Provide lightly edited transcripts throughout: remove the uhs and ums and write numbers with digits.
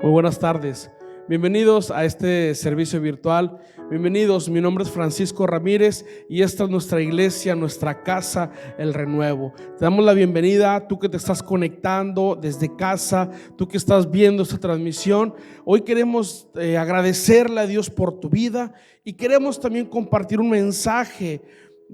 Muy buenas tardes. Bienvenidos a este servicio virtual. Bienvenidos, mi nombre es Francisco Ramírez y esta es nuestra iglesia, nuestra casa, El Renuevo. Te damos la bienvenida, tú que te estás conectando desde casa, tú que estás viendo esta transmisión. Hoy queremos agradecerle a Dios por tu vida y queremos también compartir un mensaje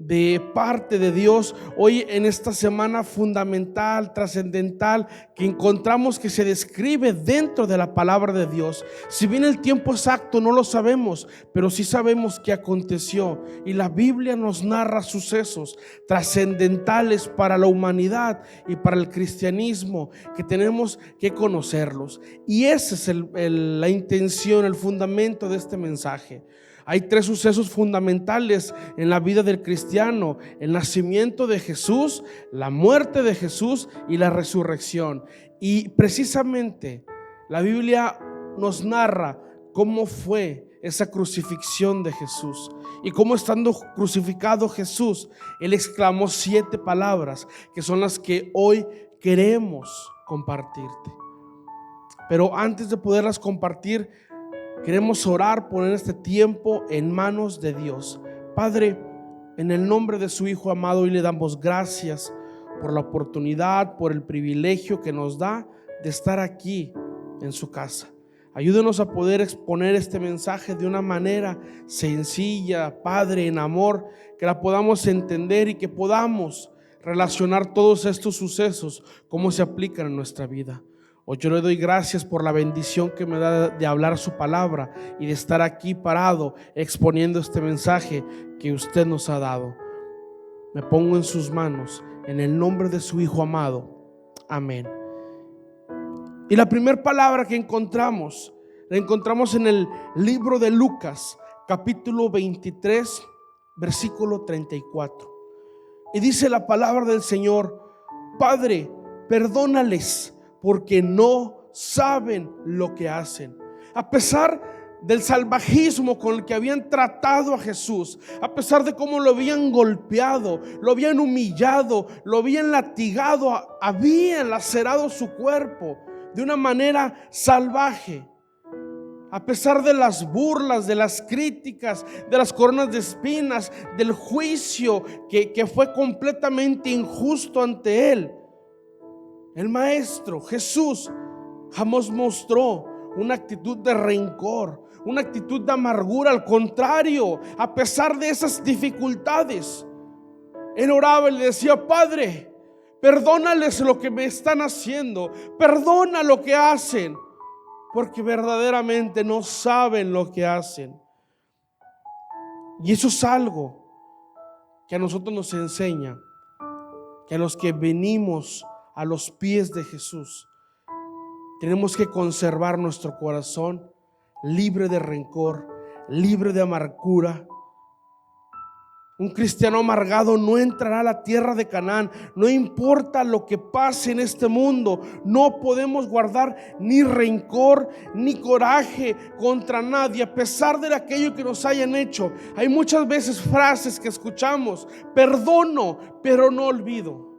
de parte de Dios hoy en esta semana fundamental, trascendental, que encontramos que se describe dentro de la palabra de Dios. Si bien el tiempo exacto no lo sabemos, pero sí sabemos que aconteció, y la Biblia nos narra sucesos trascendentales para la humanidad y para el cristianismo que tenemos que conocerlos. Y esa es la intención, el fundamento de este mensaje. Hay tres sucesos fundamentales en la vida del cristiano: el nacimiento de Jesús, la muerte de Jesús y la resurrección. Y precisamente la Biblia nos narra cómo fue esa crucifixión de Jesús y cómo, estando crucificado Jesús, Él exclamó 7 palabras que son las que hoy queremos compartirte. Pero antes de poderlas compartir, queremos orar, poner este tiempo en manos de Dios. Padre, en el nombre de su Hijo amado, hoy le damos gracias por la oportunidad, por el privilegio que nos da de estar aquí en su casa. Ayúdenos a poder exponer este mensaje de una manera sencilla, Padre, en amor, que la podamos entender y que podamos relacionar todos estos sucesos, cómo se aplican en nuestra vida. Hoy yo le doy gracias por la bendición que me da de hablar su palabra y de estar aquí parado exponiendo este mensaje que usted nos ha dado. Me pongo en sus manos en el nombre de su Hijo amado. Amén. Y la primera palabra que encontramos, la encontramos en el libro de Lucas, capítulo 23, versículo 34. Y dice la palabra del Señor: Padre, perdónales, porque no saben lo que hacen. A pesar del salvajismo con el que habían tratado a Jesús, a pesar de cómo lo habían golpeado, lo habían humillado, lo habían latigado, habían lacerado su cuerpo de una manera salvaje, a pesar de las burlas, de las críticas, de las coronas de espinas, del juicio que fue completamente injusto ante él, el Maestro Jesús jamás mostró una actitud de rencor, una actitud de amargura. Al contrario, a pesar de esas dificultades, Él oraba y le decía: Padre, perdónales lo que me están haciendo, perdona lo que hacen, porque verdaderamente no saben lo que hacen. Y eso es algo que a nosotros nos enseña que a los que venimos a los pies de Jesús, tenemos que conservar nuestro corazón libre de rencor, libre de amargura. Un cristiano amargado no entrará a la tierra de Canaán. No importa lo que pase en este mundo, no podemos guardar ni rencor ni coraje contra nadie, a pesar de aquello que nos hayan hecho. Hay muchas veces frases que escuchamos: perdono, pero no olvido.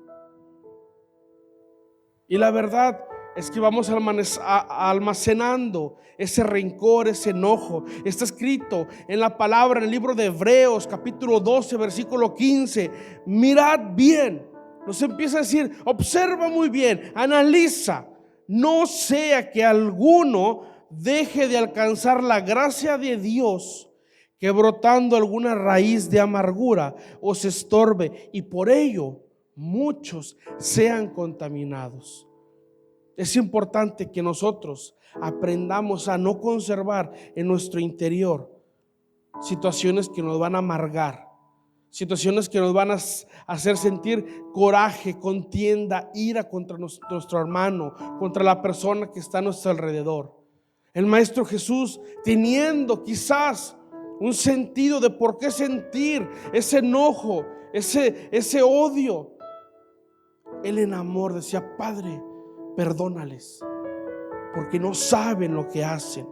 Y la verdad es que vamos almacenando ese rencor, ese enojo. Está escrito en la palabra, en el libro de Hebreos, capítulo 12, versículo 15. Mirad bien, nos empieza a decir: observa muy bien, analiza, no sea que alguno deje de alcanzar la gracia de Dios, que brotando alguna raíz de amargura os estorbe, y por ello muchos sean contaminados. Es importante que nosotros aprendamos a no conservar en nuestro interior situaciones que nos van a amargar, situaciones que nos van a hacer sentir coraje, contienda, ira contra nuestro hermano, contra la persona que está a nuestro alrededor. El Maestro Jesús, teniendo quizás un sentido de por qué sentir ese enojo, ese odio, Él en amor decía: Padre, perdónales, porque no saben lo que hacen.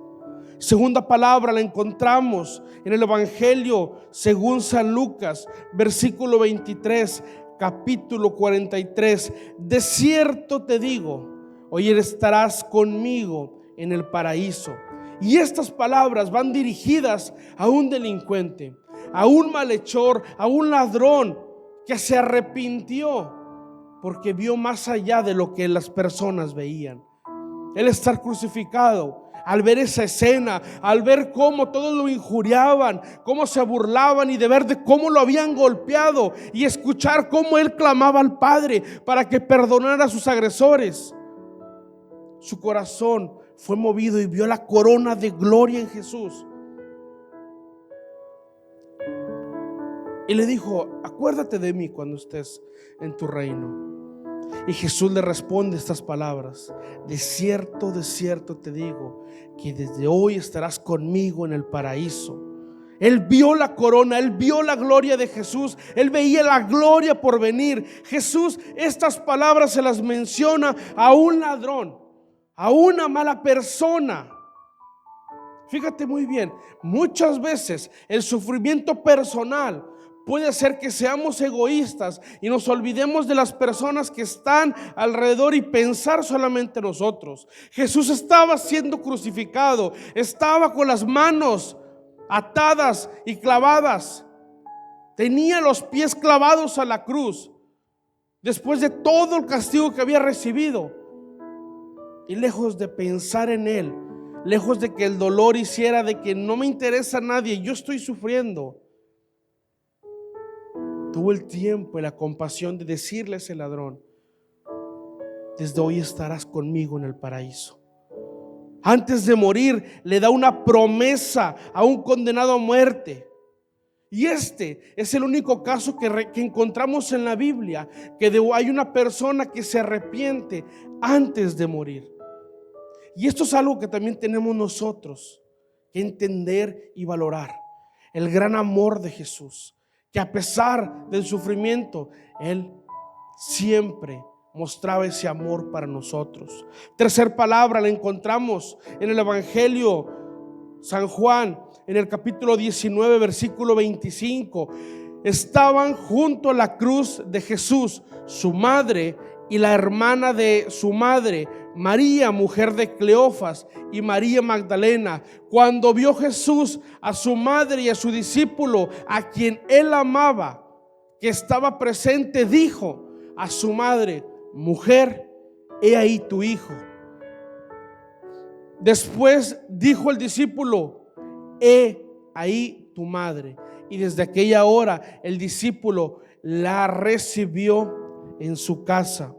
Segunda palabra la encontramos en el Evangelio según San Lucas, versículo 23, capítulo 43. De cierto te digo, hoy estarás conmigo en el paraíso. Y estas palabras van dirigidas a un delincuente, a un malhechor, a un ladrón que se arrepintió porque vio más allá de lo que las personas veían. El estar crucificado, al ver esa escena, al ver cómo todos lo injuriaban, cómo se burlaban, y de ver de cómo lo habían golpeado, y escuchar cómo él clamaba al Padre para que perdonara a sus agresores, su corazón fue movido y vio la corona de gloria en Jesús. Y le dijo: acuérdate de mí cuando estés en tu reino. Y Jesús le responde estas palabras: de cierto te digo, que desde hoy estarás conmigo en el paraíso. Él vio la corona, él vio la gloria de Jesús, él veía la gloria por venir. Jesús estas palabras se las menciona a un ladrón, a una mala persona. Fíjate muy bien, muchas veces el sufrimiento personal puede hacer que seamos egoístas y nos olvidemos de las personas que están alrededor y pensar solamente en nosotros. Jesús estaba siendo crucificado, estaba con las manos atadas y clavadas, tenía los pies clavados a la cruz después de todo el castigo que había recibido. Y lejos de pensar en él, lejos de que el dolor hiciera de que no me interesa a nadie, yo estoy sufriendo, tuvo el tiempo y la compasión de decirle a ese ladrón: desde hoy estarás conmigo en el paraíso. Antes de morir le da una promesa a un condenado a muerte. Y este es el único caso que encontramos en la Biblia, que hay una persona que se arrepiente antes de morir. Y esto es algo que también tenemos nosotros que entender y valorar: el gran amor de Jesús, que a pesar del sufrimiento, Él siempre mostraba ese amor para nosotros. Tercer palabra la encontramos en el Evangelio San Juan, en el capítulo 19, versículo 25. Estaban junto a la cruz de Jesús su madre y la hermana de su madre, María, mujer de Cleofas, y María Magdalena. Cuando vio Jesús a su madre y a su discípulo, a quien él amaba, que estaba presente, dijo a su madre: mujer, he ahí tu hijo. Después dijo el discípulo: he ahí tu madre. Y desde aquella hora el discípulo la recibió en su casa.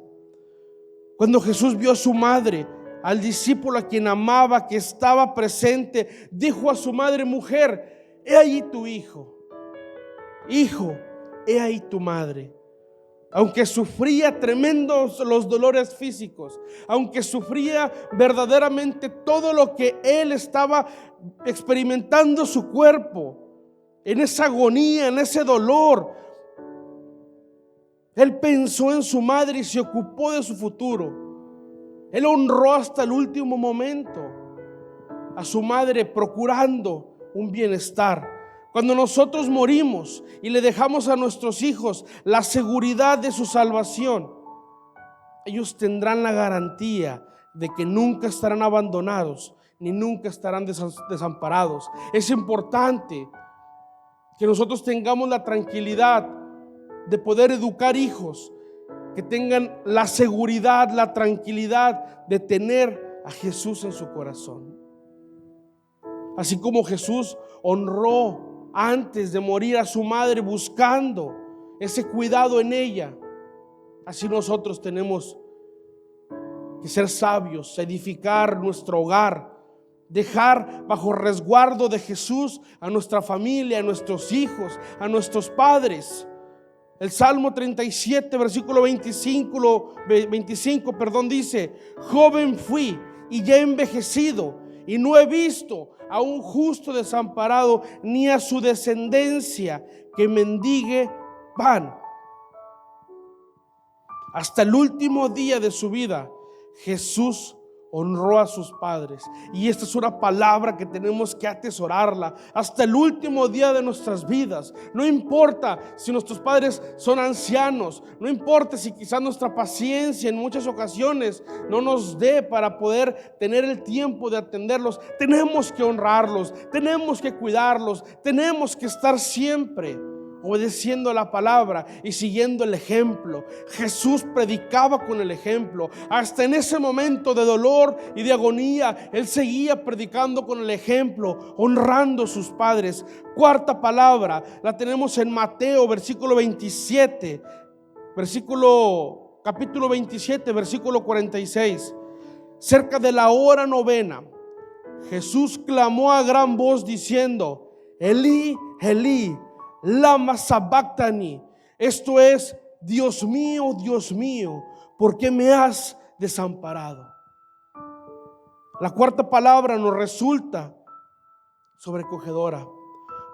Cuando Jesús vio a su madre, al discípulo a quien amaba, que estaba presente, dijo a su madre: mujer, he ahí tu hijo. Hijo, he ahí tu madre. Aunque sufría tremendos los dolores físicos, aunque sufría verdaderamente todo lo que él estaba experimentando su cuerpo, en esa agonía, en ese dolor, él pensó en su madre y se ocupó de su futuro. Él honró hasta el último momento a su madre, procurando un bienestar. Cuando nosotros morimos y le dejamos a nuestros hijos la seguridad de su salvación, ellos tendrán la garantía de que nunca estarán abandonados ni nunca estarán desamparados. Es importante que nosotros tengamos la tranquilidad de poder educar hijos que tengan la seguridad, la tranquilidad de tener a Jesús en su corazón. Así como Jesús honró antes de morir a su madre buscando ese cuidado en ella, así nosotros tenemos que ser sabios, edificar nuestro hogar, dejar bajo resguardo de Jesús a nuestra familia, a nuestros hijos, a nuestros padres. El Salmo 37, versículo 25, dice: joven fui y ya envejecido, y no he visto a un justo desamparado, ni a su descendencia que mendigue pan. Hasta el último día de su vida, Jesús honró a sus padres. Y esta es una palabra que tenemos que atesorarla hasta el último día de nuestras vidas. No importa si nuestros padres son ancianos, no importa si quizás nuestra paciencia en muchas ocasiones no nos dé para poder tener el tiempo de atenderlos. Tenemos que honrarlos, tenemos que cuidarlos, tenemos que estar siempre obedeciendo la palabra y siguiendo el ejemplo. Jesús predicaba con el ejemplo. Hasta en ese momento de dolor y de agonía, Él seguía predicando con el ejemplo, honrando a sus padres. Cuarta palabra la tenemos en Mateo, capítulo 27, versículo 46. Cerca de la hora novena, Jesús clamó a gran voz diciendo: Elí, Elí, lama sabactani. Esto es: Dios mío, ¿por qué me has desamparado? La cuarta palabra nos resulta sobrecogedora.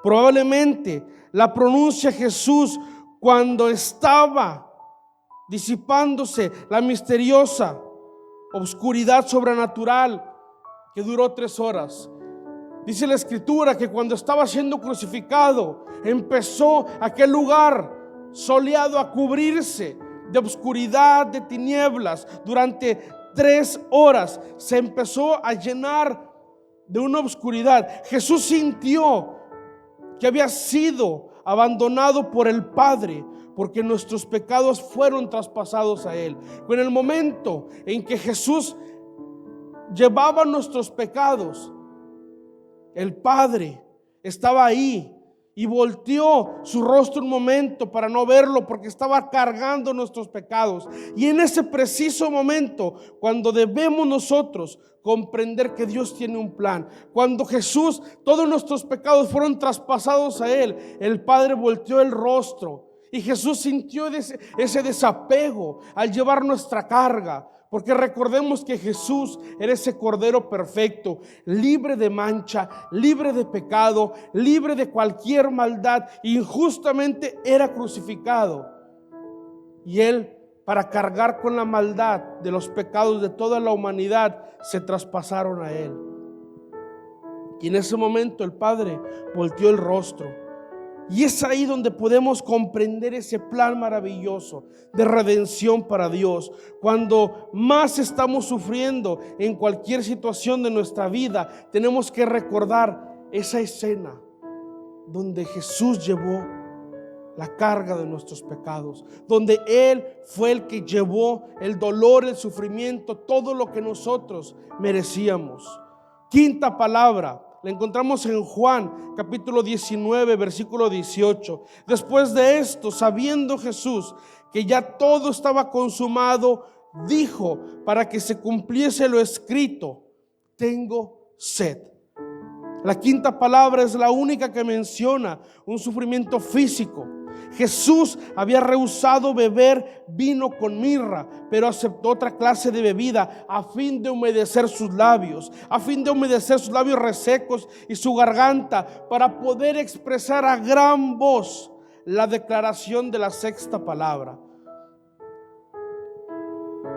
Probablemente la pronuncia Jesús cuando estaba disipándose la misteriosa oscuridad sobrenatural que duró 3 horas. Dice la Escritura que cuando estaba siendo crucificado, empezó aquel lugar soleado a cubrirse de oscuridad, de tinieblas. Durante 3 horas se empezó a llenar de una oscuridad. Jesús sintió que había sido abandonado por el Padre, porque nuestros pecados fueron traspasados a Él. En el momento en que Jesús llevaba nuestros pecados, el Padre estaba ahí y volteó su rostro un momento para no verlo, porque estaba cargando nuestros pecados. Y en ese preciso momento, cuando debemos nosotros comprender que Dios tiene un plan, cuando Jesús, todos nuestros pecados fueron traspasados a Él, el Padre volteó el rostro y Jesús sintió ese desapego al llevar nuestra carga. Porque recordemos que Jesús era ese Cordero perfecto, libre de mancha, libre de pecado, libre de cualquier maldad. Injustamente era crucificado. Y Él, para cargar con la maldad de los pecados de toda la humanidad, se traspasaron a Él. Y en ese momento el Padre volteó el rostro. Y es ahí donde podemos comprender ese plan maravilloso de redención para Dios. Cuando más estamos sufriendo en cualquier situación de nuestra vida, tenemos que recordar esa escena donde Jesús llevó la carga de nuestros pecados, donde Él fue el que llevó el dolor, el sufrimiento, todo lo que nosotros merecíamos. Quinta palabra la encontramos en Juan capítulo 19 versículo 18. Después de esto, sabiendo Jesús que ya todo estaba consumado, dijo, para que se cumpliese lo escrito: tengo sed. La quinta palabra es la única que menciona un sufrimiento físico. Jesús había rehusado beber vino con mirra, pero aceptó otra clase de bebida a fin de humedecer sus labios, resecos y su garganta, para poder expresar a gran voz la declaración de la sexta palabra.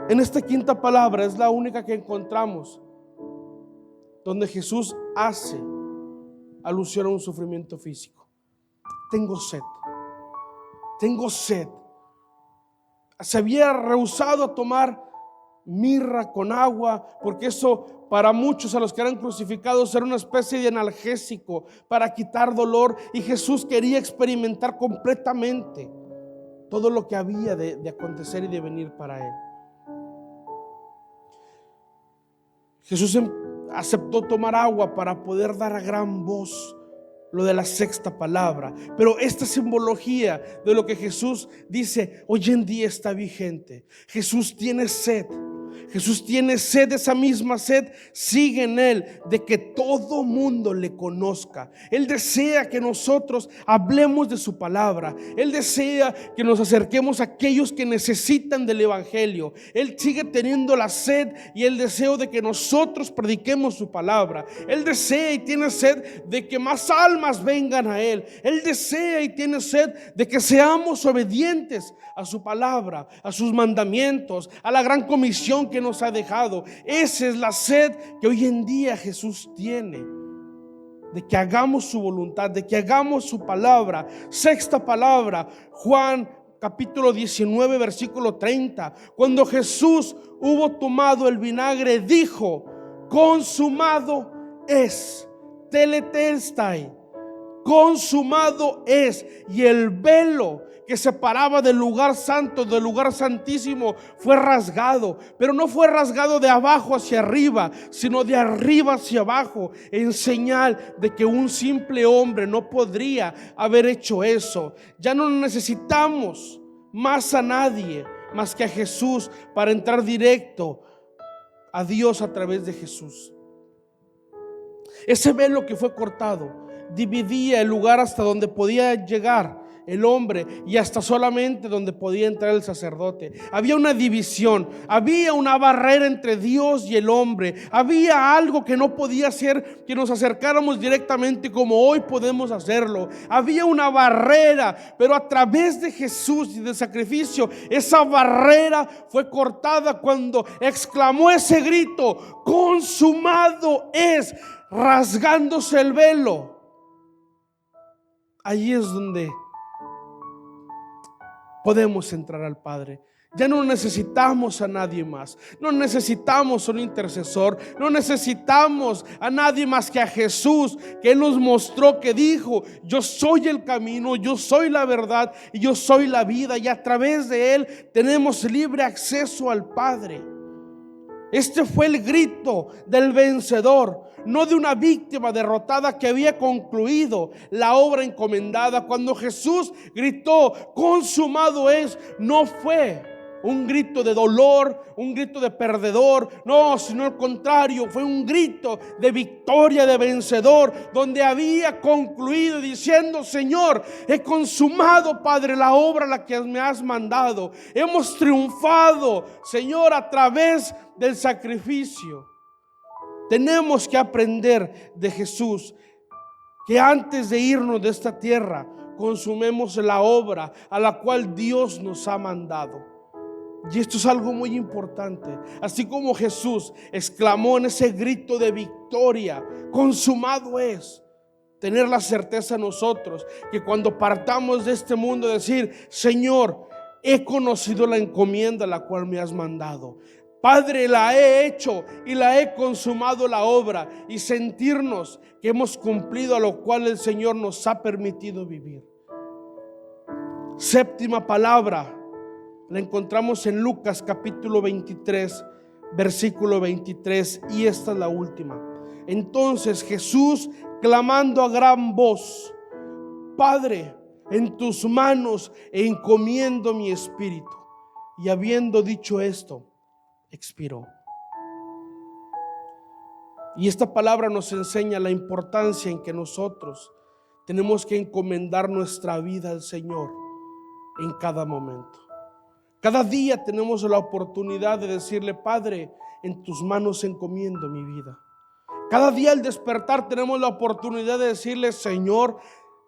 En esta quinta palabra es la única que encontramos donde Jesús hace alusión a un sufrimiento físico. Tengo sed. Tengo sed. Se había rehusado a tomar mirra con agua, porque eso para muchos, a los que eran crucificados, era una especie de analgésico para quitar dolor. Y Jesús quería experimentar completamente todo lo que había de acontecer y de venir para Él. Jesús aceptó tomar agua para poder dar a gran voz lo de la sexta palabra. Pero esta simbología de lo que Jesús dice hoy en día está vigente. Jesús tiene sed. Jesús tiene sed, esa misma sed sigue en Él, de que todo mundo le conozca. Él desea que nosotros hablemos de su palabra. Él desea que nos acerquemos a aquellos que necesitan del evangelio. Él sigue teniendo la sed y el deseo de que nosotros prediquemos su palabra. Él desea y tiene sed de que más almas vengan a Él. Él desea y tiene sed de que seamos obedientes a su palabra, a sus mandamientos, a la gran comisión que que nos ha dejado. Esa es la sed que hoy en día Jesús tiene, de que hagamos su voluntad, de que hagamos su palabra. Sexta palabra, Juan capítulo 19, versículo 30. Cuando Jesús hubo tomado el vinagre, dijo: consumado es, tetelestai, consumado es. Y el velo que separaba del lugar santo, del lugar santísimo, fue rasgado. Pero no fue rasgado de abajo hacia arriba, sino de arriba hacia abajo, en señal de que un simple hombre no podría haber hecho eso. Ya no necesitamos más a nadie más que a Jesús para entrar directo a Dios a través de Jesús. Ese velo que fue cortado dividía el lugar hasta donde podía llegar el hombre y hasta solamente donde podía entrar el sacerdote. Había una división, había una barrera entre Dios y el hombre. Había algo que no podía hacer que nos acercáramos directamente como hoy podemos hacerlo. Había una barrera, pero a través de Jesús y del sacrificio, esa barrera fue cortada cuando exclamó ese grito: consumado es, rasgándose el velo. Allí es donde podemos entrar al Padre. Ya no necesitamos a nadie más. No necesitamos un intercesor. No necesitamos a nadie más que a Jesús, que Él nos mostró, que dijo: yo soy el camino, yo soy la verdad y yo soy la vida. Y a través de Él tenemos libre acceso al Padre. Este fue el grito del vencedor, no de una víctima derrotada que había concluido la obra encomendada. Cuando Jesús gritó: consumado es, no fue un grito de dolor, un grito de perdedor, no, sino al contrario, fue un grito de victoria, de vencedor, donde había concluido diciendo: Señor, he consumado, Padre, la obra a la que me has mandado. Hemos triunfado, Señor, a través del sacrificio. Tenemos que aprender de Jesús que antes de irnos de esta tierra consumemos la obra a la cual Dios nos ha mandado. Y esto es algo muy importante. Así como Jesús exclamó en ese grito de victoria: consumado es, tener la certeza nosotros que cuando partamos de este mundo decir: Señor, he conocido la encomienda a la cual me has mandado. Padre, la he hecho y la he consumado la obra, y sentirnos que hemos cumplido a lo cual el Señor nos ha permitido vivir. Séptima palabra la encontramos en Lucas capítulo 23, versículo 23, y esta es la última. Entonces Jesús, clamando a gran voz: Padre, en tus manos encomiendo mi espíritu. Y habiendo dicho esto, expiró. Y esta palabra nos enseña la importancia en que nosotros tenemos que encomendar nuestra vida al Señor en cada momento. Cada día tenemos la oportunidad de decirle: Padre, en tus manos encomiendo mi vida. Cada día al despertar tenemos la oportunidad de decirle: Señor,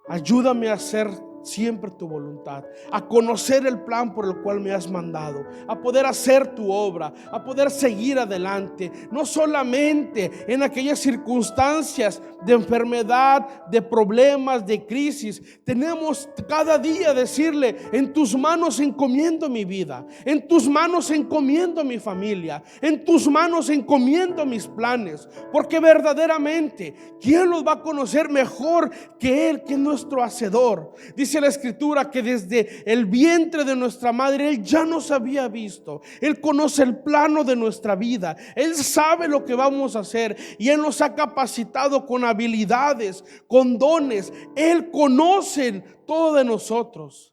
ayúdame a hacer siempre tu voluntad, a conocer el plan por el cual me has mandado, a poder hacer tu obra, a poder seguir adelante, no solamente en aquellas circunstancias de enfermedad, de problemas, de crisis. Tenemos cada día decirle: en tus manos encomiendo mi vida, en tus manos encomiendo mi familia, en tus manos encomiendo mis planes, porque verdaderamente, ¿quién los va a conocer mejor que Él, que es nuestro hacedor? Dice la Escritura que desde el vientre de nuestra madre Él ya nos había visto. Él conoce el plano de nuestra vida. Él sabe lo que vamos a hacer y Él nos ha capacitado con habilidades, con dones. Él conoce todo de nosotros.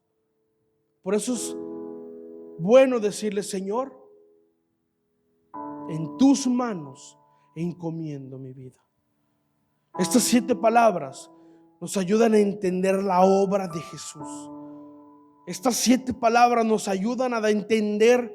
Por eso es bueno decirle: Señor, en tus manos encomiendo mi vida. Estas 7 palabras nos ayudan a entender la obra de Jesús. Estas 7 palabras nos ayudan a entender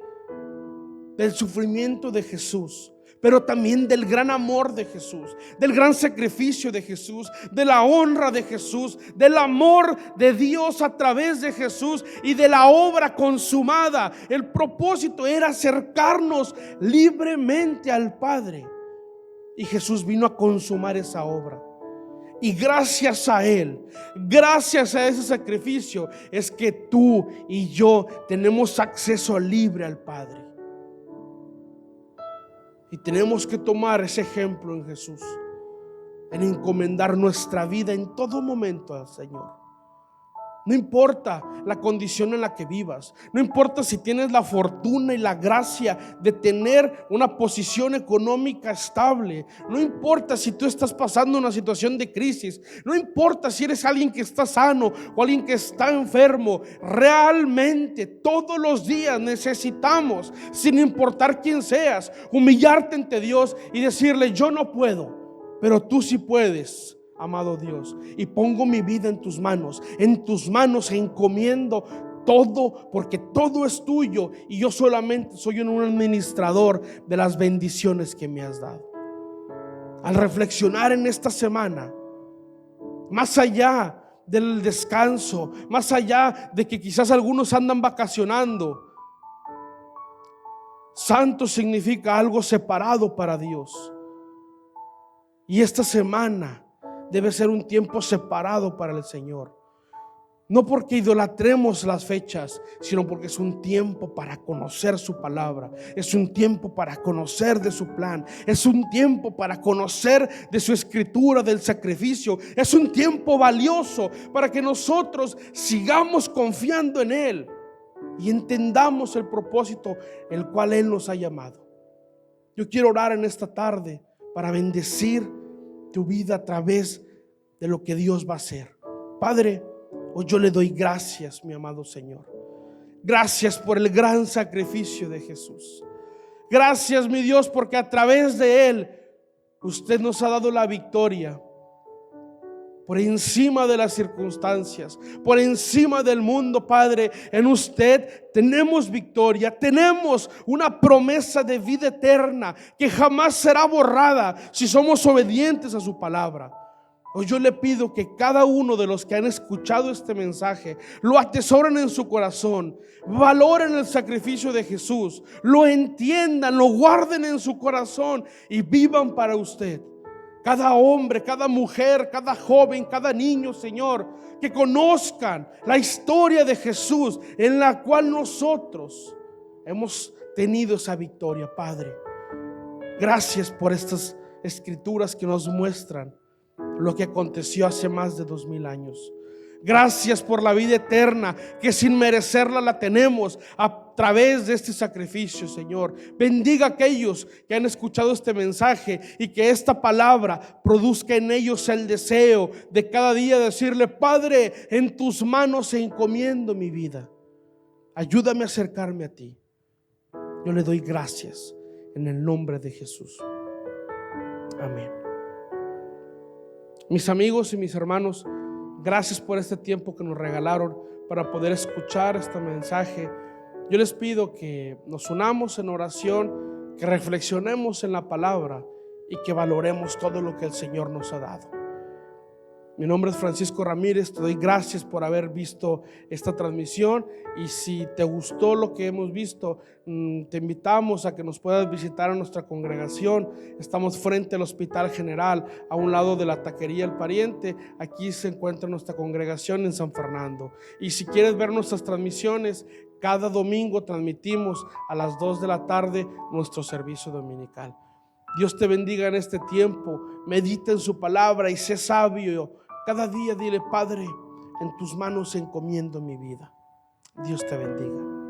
el sufrimiento de Jesús, pero también del gran amor de Jesús, del gran sacrificio de Jesús, de la honra de Jesús, del amor de Dios a través de Jesús y de la obra consumada. El propósito era acercarnos libremente al Padre, y Jesús vino a consumar esa obra. Y gracias a Él, gracias a ese sacrificio, es que tú y yo tenemos acceso libre al Padre. Y tenemos que tomar ese ejemplo en Jesús, en encomendar nuestra vida en todo momento al Señor. No importa la condición en la que vivas, no importa si tienes la fortuna y la gracia de tener una posición económica estable, no importa si tú estás pasando una situación de crisis, no importa si eres alguien que está sano o alguien que está enfermo. Realmente todos los días necesitamos, sin importar quién seas, humillarte ante Dios y decirle: yo no puedo, pero tú sí puedes, amado Dios, y pongo mi vida en tus manos encomiendo todo, porque todo es tuyo y yo solamente soy un administrador de las bendiciones que me has dado. Al reflexionar en esta semana, más allá del descanso, más allá de que quizás algunos andan vacacionando, santo significa algo separado para Dios, y esta semana debe ser un tiempo separado para el Señor. No porque idolatremos las fechas, sino porque es un tiempo para conocer su palabra. Es un tiempo para conocer de su plan. Es un tiempo para conocer de su escritura, del sacrificio. Es un tiempo valioso para que nosotros sigamos confiando en Él y entendamos el propósito el cual Él nos ha llamado. Yo quiero orar en esta tarde para bendecir tu vida a través de lo que Dios va a hacer. Padre, hoy yo le doy gracias, mi amado Señor. Gracias por el gran sacrificio de Jesús. Gracias, mi Dios, porque a través de Él usted nos ha dado la victoria. Por encima de las circunstancias, por encima del mundo, Padre, en usted tenemos victoria, tenemos una promesa de vida eterna que jamás será borrada si somos obedientes a su palabra. Hoy yo le pido que cada uno de los que han escuchado este mensaje lo atesoren en su corazón, valoren el sacrificio de Jesús, lo entiendan, lo guarden en su corazón y vivan para usted. Cada hombre, cada mujer, cada joven, cada niño, Señor, que conozcan la historia de Jesús en la cual nosotros hemos tenido esa victoria, Padre. Gracias por estas escrituras que nos muestran lo que aconteció hace más de 2000 años. Gracias por la vida eterna que sin merecerla la tenemos a través de este sacrificio, Señor. Bendiga a aquellos que han escuchado este mensaje y que esta palabra produzca en ellos el deseo de cada día decirle: Padre, en tus manos encomiendo mi vida. Ayúdame a acercarme a ti. Yo le doy gracias en el nombre de Jesús. Amén. Mis amigos y mis hermanos, gracias por este tiempo que nos regalaron para poder escuchar este mensaje. Yo les pido que nos unamos en oración, que reflexionemos en la palabra y que valoremos todo lo que el Señor nos ha dado. Mi nombre es Francisco Ramírez, te doy gracias por haber visto esta transmisión, y si te gustó lo que hemos visto, te invitamos a que nos puedas visitar a nuestra congregación. Estamos frente al Hospital General, a un lado de la Taquería El Pariente. Aquí se encuentra nuestra congregación en San Fernando. Y si quieres ver nuestras transmisiones, cada domingo transmitimos a las 2 de la tarde nuestro servicio dominical. Dios te bendiga en este tiempo. Medita en su palabra y sé sabio. Cada día dile: Padre, en tus manos encomiendo mi vida. Dios te bendiga.